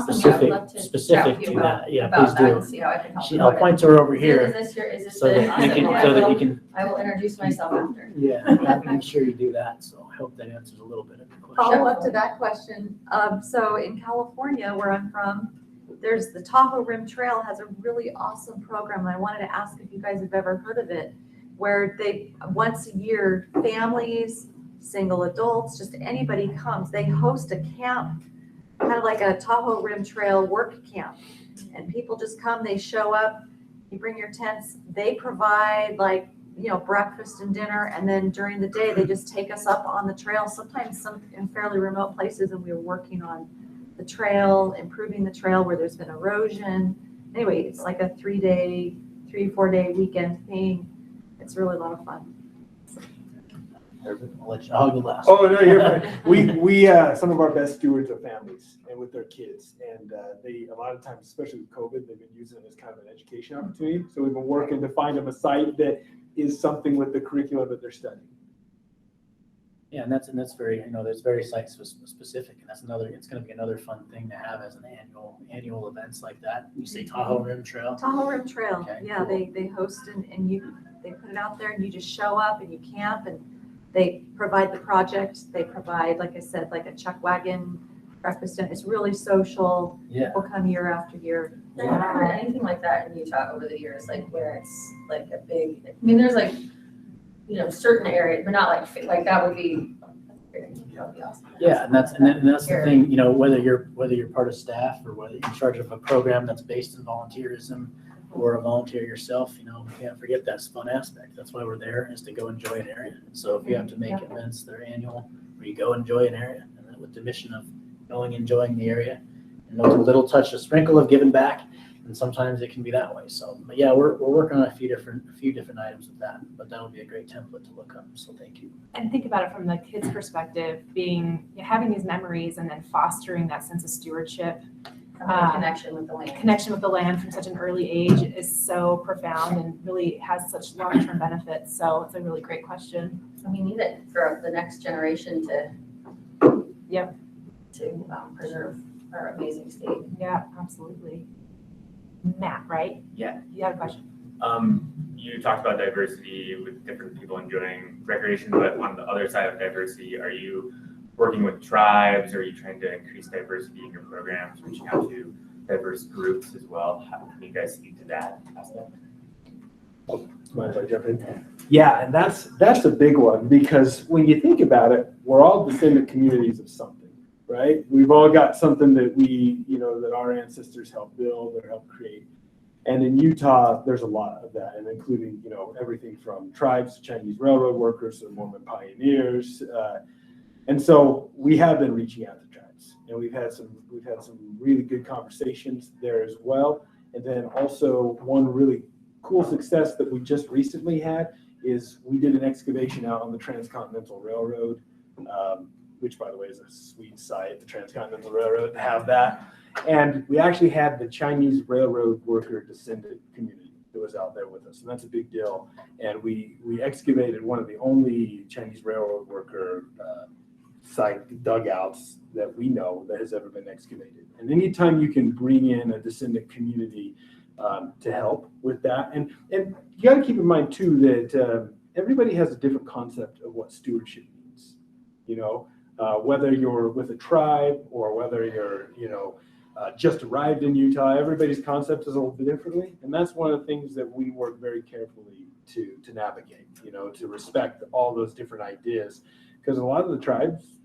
specific to that. Yeah, please do. See how I can help. I'll point to her over Is here this is so that you can. I will introduce myself after. Yeah, make sure you do that. So I hope that answers a little bit of the question. Follow up to that question. So in California, where I'm from, there's the Tahoe Rim Trail has a really awesome program. And I wanted to ask if you guys have ever heard of it, where they once a year, families, single adults, just anybody comes, they host a camp, kind of like a Tahoe Rim Trail work camp. And people just come, they show up, you bring your tents, they provide breakfast and dinner, and then during the day, they just take us up on the trail, sometimes some in fairly remote places, and we were working on the trail, improving the trail where there's been erosion. Anyway, it's like a 3 or 4 day weekend thing. It's really a lot of fun. I'll go last. Oh, no, you're fine. We some of our best stewards are families and with their kids. And they, a lot of times, especially with COVID, they've been using it as kind of an education opportunity. So we've been working to find them a site that is something with the curriculum that they're studying. Yeah, and that's very, there's very site specific, and it's going to be another fun thing to have as an annual events like that. You say Tahoe Rim Trail. Tahoe Rim Trail. Okay, Yeah, cool. they host and they put it out there, and you just show up and you camp, and they provide the project. They provide, like I said, like a chuck wagon breakfast. It's really social. Yeah. People come year after year. I haven't heard anything like that in Utah over the years, like where it's like a big, there's like, certain areas, but not like that would be awesome. Yeah, and that's the thing, whether you're part of staff or whether you're in charge of a program that's based in volunteerism or a volunteer yourself, we can't forget that fun aspect. That's why we're there, is to go enjoy an area. And so if you have to make events that are annual, where you go enjoy an area, and then with the mission of going, enjoying the area, and a little touch, a sprinkle of giving back, and sometimes it can be that way. So, but yeah, we're working on a few different items with that, but that'll be a great template to look up. So thank you. And think about it from the kids' perspective, having these memories and then fostering that sense of stewardship. Connection with the land. Connection with the land from such an early age is so profound and really has such long-term benefits. So it's a really great question. And we need it for the next generation to preserve our amazing state. Yeah, absolutely. Matt, right? Yeah. You had a question. You talked about diversity with different people enjoying recreation, but on the other side of diversity, are you working with tribes? Or are you trying to increase diversity in your programs, reaching out to diverse groups as well? How can you guys speak to that aspect? Mind if I jump in? Yeah, and that's a big one, because when you think about it, we're all descendant communities of something, right? We've all got something that that our ancestors helped build or helped create. And in Utah, there's a lot of that, and including, everything from tribes to Chinese railroad workers to Mormon pioneers. And so we have been reaching out to tribes, and we've had some really good conversations there as well. And then also one really cool success that we just recently had is we did an excavation out on the Transcontinental Railroad, which, by the way, is a sweet site, the Transcontinental Railroad, to have that. And we actually had the Chinese railroad worker descendant community that was out there with us, and that's a big deal. And we excavated one of the only Chinese railroad worker site dugouts that we know that has ever been excavated. And anytime you can bring in a descendant community to help with that, and you got to keep in mind too that everybody has a different concept of what stewardship means. You know, whether you're with a tribe or whether you're, just arrived in Utah, everybody's concept is a little bit differently. And that's one of the things that we work very carefully to navigate, to respect all those different ideas. Because a lot of the tribes,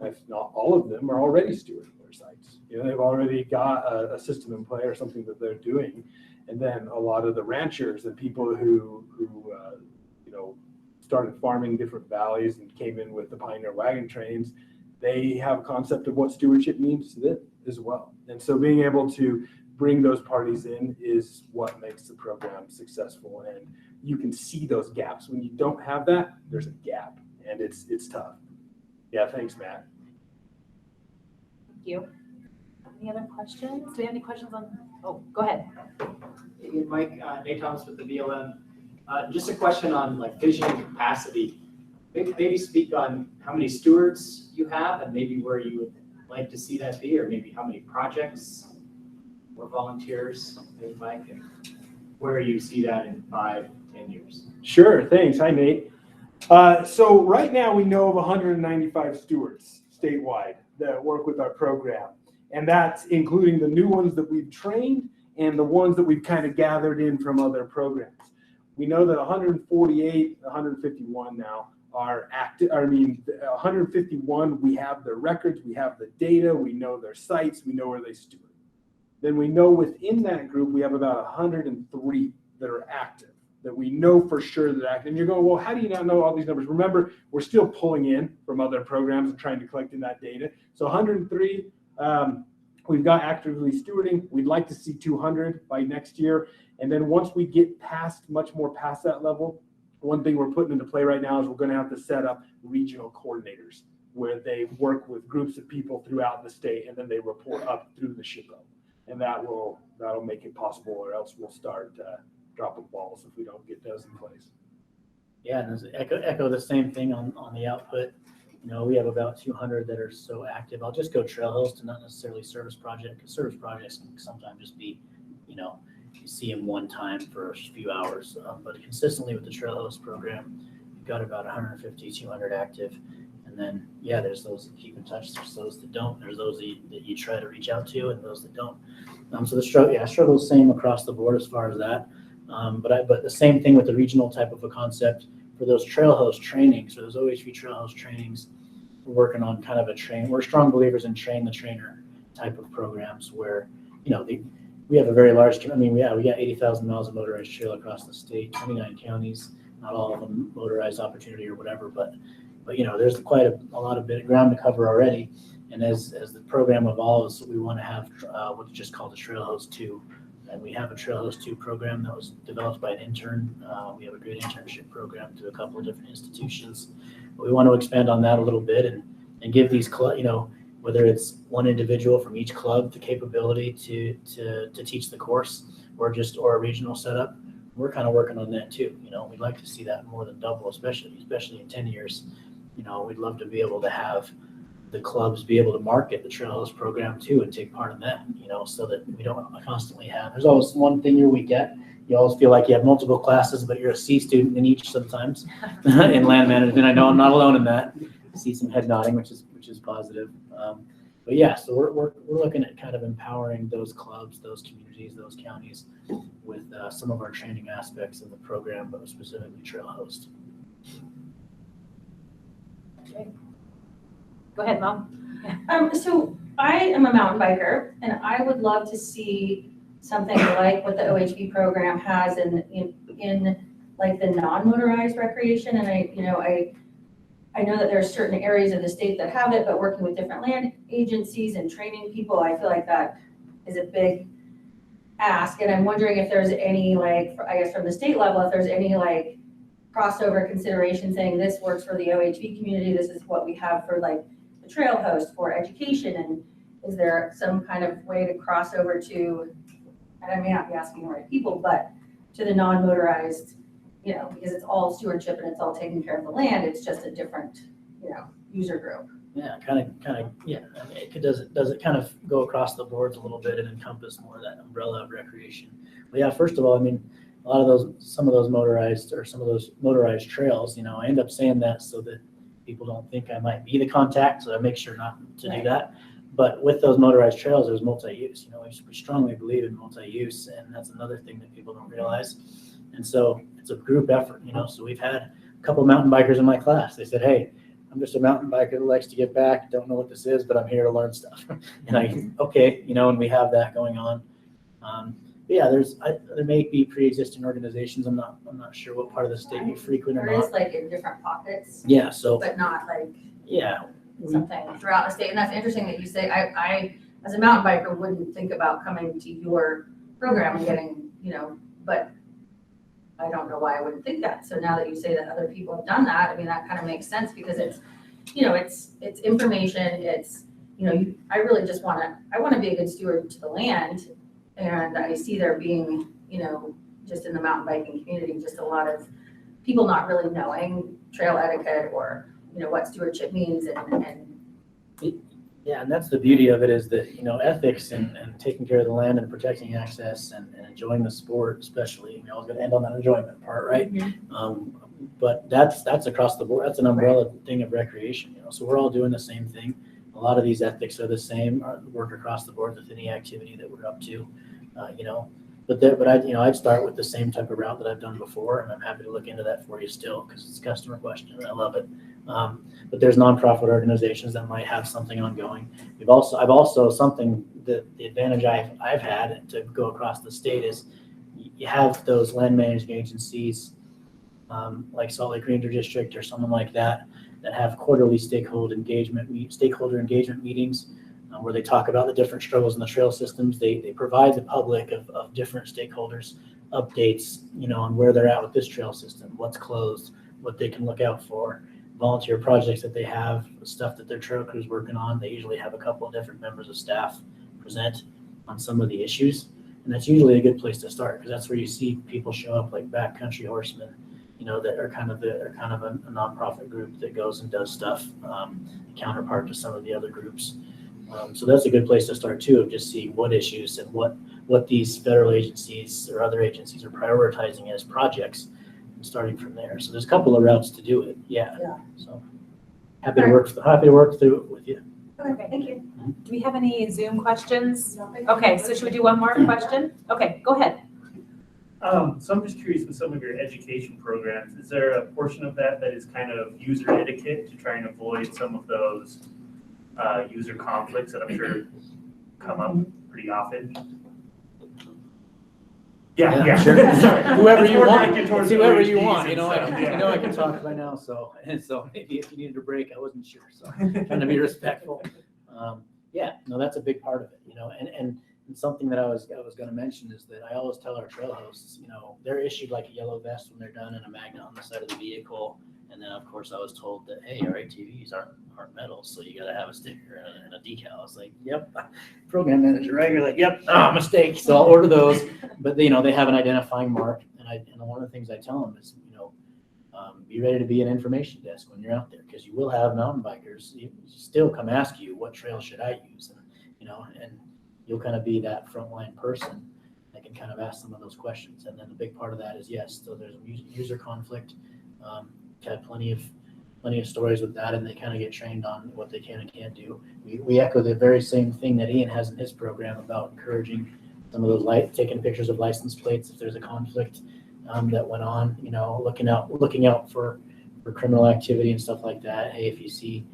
if not all of them, are already stewarding their sites. They've already got a system in play or something that they're doing. And then a lot of the ranchers and people who started farming different valleys and came in with the pioneer wagon trains, they have a concept of what stewardship means to them as well. And so being able to bring those parties in is what makes the program successful. And you can see those gaps. When you don't have that, there's a gap, and it's tough. Yeah, thanks, Matt. Thank you. Any other questions? Do we have any questions on? Oh, go ahead. Hey, Mike, Nate Thomas with the BLM. Just a question on vision and capacity. Maybe speak on how many stewards you have and maybe where you would like to see that be, or maybe how many projects or volunteers, maybe Mike, and where you see that in 5-10 years. Sure, thanks. Hi, Nate. So right now we know of 195 stewards statewide that work with our program. And that's including the new ones that we've trained and the ones that we've kind of gathered in from other programs. We know that 151 now are active. 151, we have their records, we have the data, we know their sites, we know where they steward. Then we know within that group, we have about 103 that are active, that we know for sure that are active. And you're going, well, how do you not know all these numbers? Remember, we're still pulling in from other programs and trying to collect in that data. So 103, we've got actively stewarding. We'd like to see 200 by next year. And then once we get much more past that level, one thing we're putting into play right now is we're going to have to set up regional coordinators where they work with groups of people throughout the state, and then they report up through the SHPO. And that'll make it possible, or else we'll start dropping balls if we don't get those in place. Yeah, and echo the same thing on the output. We have about 200 that are so active. I'll just go trail host and not necessarily service project, because service projects can sometimes just be, you see them one time for a few hours. But consistently with the trail host program, you've got about 150, 200 active. And then, there's those that keep in touch. There's those that don't. There's those that you try to reach out to, and those that don't. So the struggle is same across the board as far as that. But the same thing with the regional type of a concept for those trail host trainings, or those OHV trail host trainings. We're working on kind of we're strong believers in train the trainer type of programs where, we have a very large, we got 80,000 miles of motorized trail across the state, 29 counties, not all of them motorized opportunity or whatever, but there's quite a lot of ground to cover already. And as the program evolves, we want to have what's just called the Trail Host 2. And we have a Trail Host 2 program that was developed by an intern. We have a great internship program through a couple of different institutions. But we want to expand on that a little bit and give these, whether it's one individual from each club, the capability to teach the course, or a regional setup. We're kind of working on that too. We'd like to see that more than double, especially in 10 years. We'd love to be able to have the clubs be able to market the Trail Host program too and take part in that, so that we don't constantly there's always one thing we get. You always feel like you have multiple classes, but you're a C student in each sometimes in land management. I know I'm not alone in that. I see some head nodding, which is positive. So we're looking at kind of empowering those clubs, those communities, those counties with some of our training aspects of the program, but specifically Trail Host. Okay. Go ahead, Mom. So I am a mountain biker, and I would love to see something like what the OHV program has in like the non-motorized recreation. And I know that there are certain areas of the state that have it, but working with different land agencies and training people, I feel like that is a big ask. And I'm wondering if there's any, from the state level, if there's any crossover consideration saying this works for the OHV community, this is what we have for the trail host for education, and is there some kind of way to cross over to, and I may not be asking the right people, but to the non-motorized, because it's all stewardship and it's all taking care of the land, it's just a different, user group. Yeah, yeah. I mean, does it kind of go across the boards a little bit and encompass more of that umbrella of recreation? But yeah, first of all, I mean, some of those motorized trails, I end up saying that so that people don't think I might be the contact, so I make sure not to do that. But with those motorized trails, there's multi-use. We strongly believe in multi-use, and that's another thing that people don't realize. And so it's a group effort, So we've had a couple mountain bikers in my class. They said, "Hey, I'm just a mountain biker that likes to give back. Don't know what this is, but I'm here to learn stuff." And okay, and we have that going on. But yeah, there may be pre-existing organizations. I'm not sure what part of the state you frequent or There not. is like in different pockets, Yeah, so but not like yeah, something throughout the state. And that's interesting that you say, I as a mountain biker wouldn't think about coming to your program and getting, but I don't know why I wouldn't think that. So now that you say that other people have done that, I mean, that kind of makes sense because it's, it's information. It's, I really just want to be a good steward to the land. And I see there being, just in the mountain biking community, just a lot of people not really knowing trail etiquette or, what stewardship means and yeah, and that's the beauty of it is that, ethics and taking care of the land and protecting access and enjoying the sport, especially, I was going to end on that enjoyment part, right? But that's across the board. That's an umbrella thing of recreation, so we're all doing the same thing. A lot of these ethics are the same, work across the board with any activity that we're up to, But I'd start with the same type of route that I've done before, and I'm happy to look into that for you still because it's a customer question and I love it. But there's nonprofit organizations that might have something ongoing. I've also something that the advantage I've had to go across the state is you have those land management agencies like Salt Lake Ranger District or someone like that have quarterly stakeholder engagement meetings. Where they talk about the different struggles in the trail systems. They provide the public of different stakeholders updates, on where they're at with this trail system, what's closed, what they can look out for, volunteer projects that they have, stuff that their trail crew's working on. They usually have a couple of different members of staff present on some of the issues. And that's usually a good place to start because that's where you see people show up like backcountry horsemen, that are kind of a nonprofit group that goes and does stuff, counterpart to some of the other groups. So that's a good place to start too, of just seeing what issues and what these federal agencies or other agencies are prioritizing as projects and starting from there. So there's a couple of routes to do it. Yeah. So happy to work through it with you. Okay, thank you. Do we have any Zoom questions? Okay, so should we do one more question? Okay, go ahead. So I'm just curious with some of your education programs, is there a portion of that is kind of user etiquette to try and avoid some of those user conflicts that I'm sure come up pretty often? Yeah. Sure. Sorry. Whoever you want, More towards whoever you OHVs want. and stuff, yeah. I can talk by now. So maybe if you needed a break, I wasn't sure. So trying to be respectful. That's a big part of it. And something that I was going to mention is that I always tell our trail hosts, they're issued like a yellow vest when they're done and a magnet on the side of the vehicle. And then, of course, I was told that, hey, our ATVs aren't metal, so you got to have a sticker and a decal. I was like, yep, program manager, right? You're like, yep, mistake. So I'll order those. But, they have an identifying mark. And one of the things I tell them is, be ready to be an information desk when you're out there because you will have mountain bikers still come ask you, what trail should I use? And you'll kind of be that frontline person that can kind of ask some of those questions. And then the big part of that is, yes, so there's user conflict. Had plenty of stories with that, and they kind of get trained on what they can and can't do. We echo the very same thing that Ian has in his program about encouraging some of those taking pictures of license plates if there's a conflict that went on. Looking out for criminal activity and stuff like that. Hey, if you see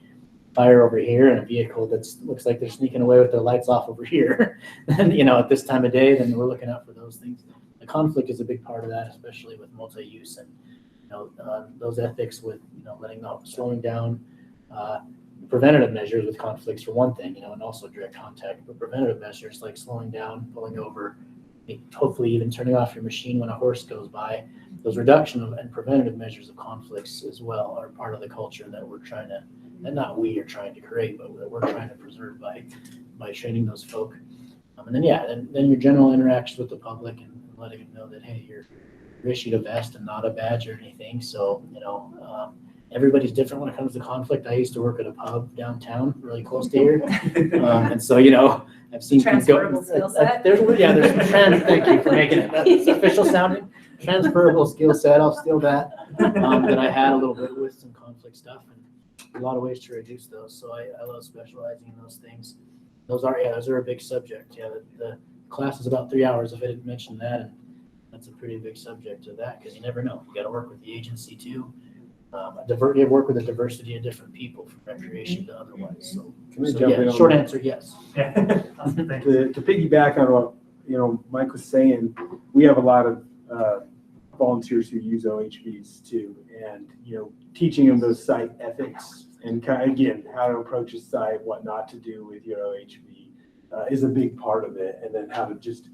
fire over here and a vehicle that looks like they're sneaking away with their lights off over here, then at this time of day, then we're looking out for those things. The conflict is a big part of that, especially with multi-use and those ethics with slowing down, preventative measures with conflicts for one thing, and also direct contact, but preventative measures like slowing down, pulling over, hopefully even turning off your machine when a horse goes by. Those reduction and preventative measures of conflicts as well are part of the culture that we're trying to, and not we are trying to create, but that we're trying to preserve by training those folk. And then your general interactions with the public and letting them know that, hey, you're issued a vest and not a badge or anything. So, everybody's different when it comes to conflict. I used to work at a pub downtown, really close to here. And so, you know, I've seen people Transferable skill set. There's thank you for making it, that's official sounding, transferable skill set, I'll steal that. That I had a little bit with some conflict stuff and a lot of ways to reduce those. So I love specializing in those things. Those are a big subject. Yeah, the class is about 3 hours if I didn't mention that. And that's a pretty big subject to that because you never know. You got to work with the agency too. You work with a diversity of different people from recreation to otherwise. So, Can we jump in on short that? answer, yes. Awesome, thanks. To piggyback on what, you know, Mike was saying, we have a lot of volunteers who use OHVs too, and, you know, teaching them those site ethics and again, how to approach a site, what not to do with your OHV is a big part of it, and then how to just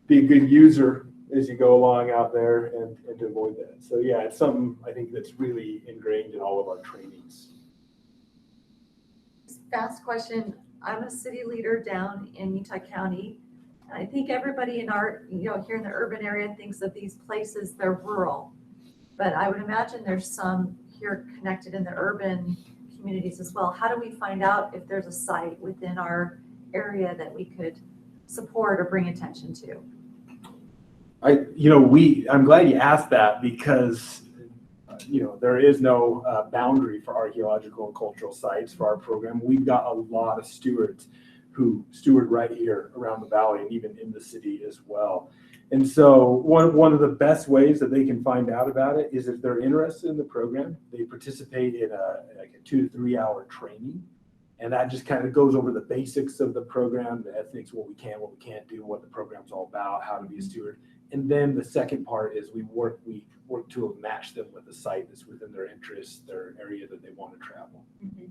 be a good user as you go along out there and to avoid that. So yeah, it's something I think that's really ingrained in all of our trainings. Fast question. I'm a city leader down in Utah County. And I think everybody in our, you know, here in the urban area thinks of these places, they're rural. But I would imagine there's some here connected in the urban communities as well. How do we find out if there's a site within our area that we could support or bring attention to? I'm glad you asked that because, you know, there is no boundary for archaeological and cultural sites for our program. We've got a lot of stewards who steward right here around the valley and even in the city as well. And so one of the best ways that they can find out about it is if they're interested in the program, they participate in a 2 to 3 hour training. And that just kind of goes over the basics of the program, the ethics, what we can, what we can't do, what the program's all about, how to be a steward. And then the second part is we work to match them with a site that's within their interests, their area that they want to travel. Yeah.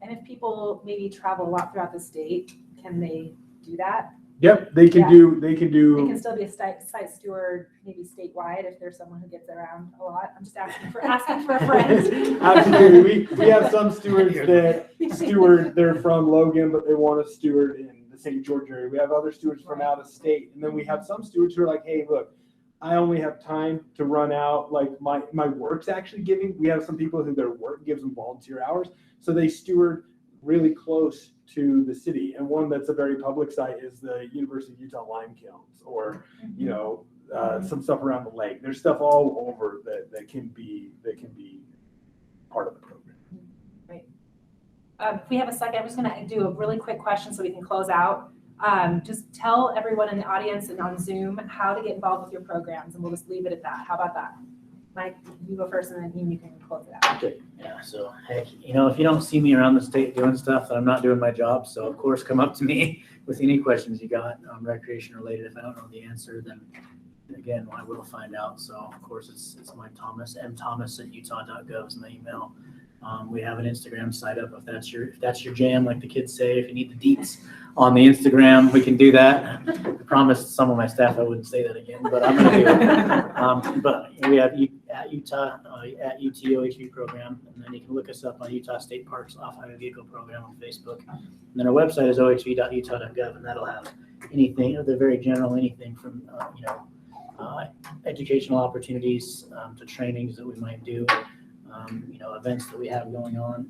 And if people maybe travel a lot throughout the state, can they do that? Yep, they can Yeah. do. They can still be a site steward, maybe statewide, if there's someone who gets around a lot. I'm just asking for a friend. Absolutely. We have some stewards that steward, they're from Logan, but they want to steward in the St. George area. We have other stewards from out of state. And then we have some stewards who are like, hey, look, I only have time to run out. Like my work's actually giving. We have some people who their work gives them volunteer hours. So they steward really close to the city. And one that's a very public site is the University of Utah lime kilns, or, you know, some stuff around the lake. There's stuff all over that can be part of the program. Right. If we have a second, I'm just going to do a really quick question so we can close out. Just tell everyone in the audience and on Zoom how to get involved with your programs, and we'll just leave it at that. How about that? Mike, you go first, and then Ian, you can close it out. Okay. Yeah. So, heck, you know, if you don't see me around the state doing stuff, then I'm not doing my job. So, of course, come up to me with any questions you got recreation related. If I don't know the answer, then again, I will find out. So, of course, it's Mike Thomas, mthomas@utah.gov is my email. We have an Instagram site up if that's your jam, like the kids say. If you need the deets on the Instagram, we can do that. I promised some of my staff I wouldn't say that again, but I'm going to do it. But we have at Utah at UTOHV program, and then you can look us up on Utah State Parks Off-Highway Vehicle Program on Facebook. And then our website is ohv.utah.gov, and that'll have anything. They're very general, anything from educational opportunities to trainings that we might do. Events that we have going on,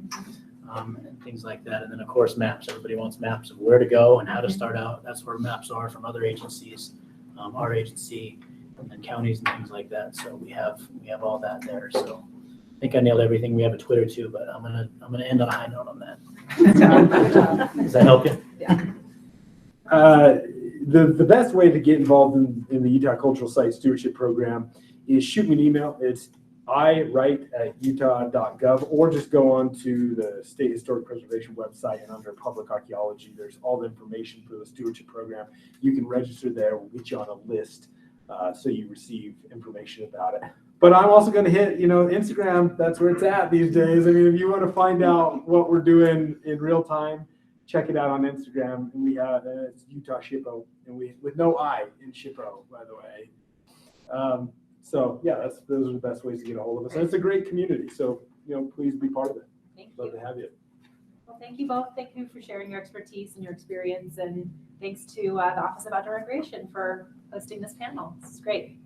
and things like that. And then, of course, maps. Everybody wants maps of where to go and how to start out. That's where maps are from other agencies, our agency, and counties and things like that. So we have all that there. So I think I nailed everything. We have a Twitter too, but I'm gonna end on a high note on that. Good job. Does that help you? Yeah. The best way to get involved in the Utah Cultural Site Stewardship Program is shoot me an email. It's iwrite@utah.gov, or just go on to the State Historic Preservation website, and under public archaeology, there's all the information for the stewardship program. You can register there. We'll get you on a list so you receive information about it. But I'm also going to hit, Instagram. That's where it's at these days. I mean, if you want to find out what we're doing in real time, check it out on Instagram. And we have it's Utah Shippo, and with no I in Shippo, by the way. So yeah, those are the best ways to get a hold of us. And it's a great community, so please be part of it. Love to have you. Well, thank you both. Thank you for sharing your expertise and your experience, and thanks to the Office of Outdoor Recreation for hosting this panel. This is great.